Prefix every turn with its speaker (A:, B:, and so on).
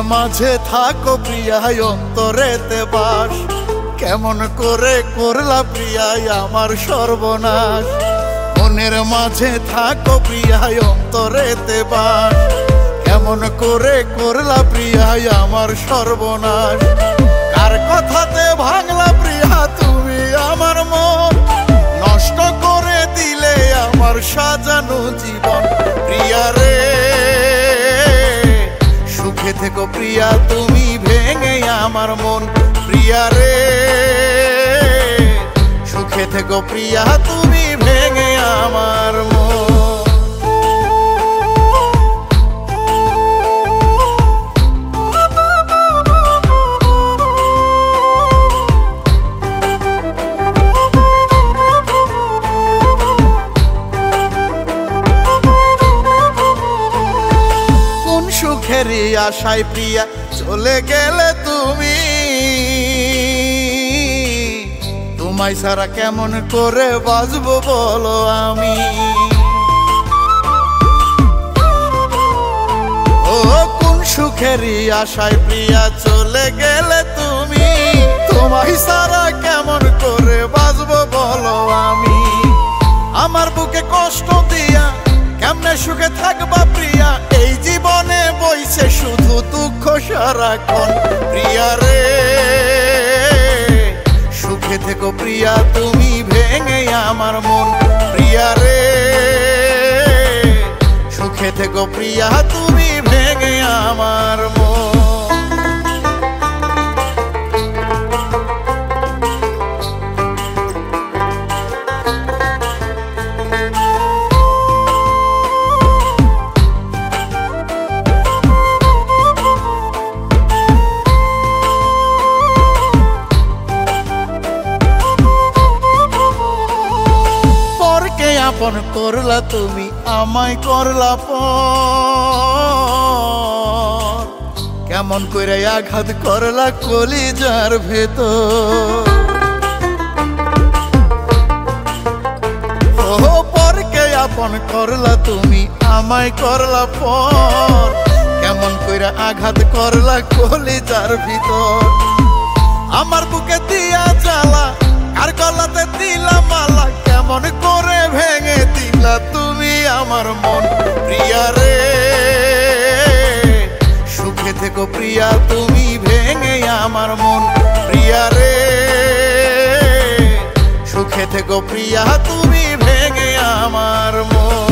A: মাঝে থাকো প্রিয়া অন্তরেতে বাস, কেমন করে করলা প্রিয়া আমার সর্বনাশ। মনের মাঝে থাকো প্রিয়া অন্তরেতে বাস, কেমন করে করলা প্রিয়া আমার সর্বনাশ। কার কথাতে ভাঙলা প্রিয়া তুমি আমার মন, নষ্ট করে দিলে আমার সাজানো জীবন। প্রিয়া রে সুখে থেকো প্রিয়া তুমি ভেঙে আমার মন। প্রিয়া রে সুখে থেকো প্রিয়া তুমি ভেঙে আমার মন। সুখেরই আশায় প্রিয়া চলে গেলে তুমি, তোমায় ছাড়া কেমন করে বাঁচবো বলো আমি। ও কোন সুখেরই আশায় প্রিয়া চলে গেলে তুমি, তোমায় ছাড়া কেমন করে বাঁচবো বলো আমি। আমার বুকে কষ্ট দিয়া কেমনে সুখে থাকবা প্রিয়া, এই জীবনে বইছে শুধু দুঃখ সারাক্ষণ। প্রিয়া রে সুখে থেকো প্রিয়া তুমি ভেঙে আমার মন। প্রিয়া রে সুখে থেকো প্রিয়া তুমি ভেঙে আমার মন। আপন করলা তুমি আমায় করলা পর, কেমন করে আঘাত করলা কলিজার ভেতর। ও পরকে আপন করলা তুমি আমায় করলা পর, কেমন করে আঘাত করলা কলিজার ভিতর। আমার বুকে দিয়া জ্বালা আর গলাতে দিলা মালা, কেমন করে ভেঙে দিলা তুমি আমার মন। প্রিয়া রে সুখে থেকো প্রিয়া তুমি ভেঙে আমার মন। প্রিয়া রে সুখে থেকো প্রিয়া তুমি ভেঙে আমার মন।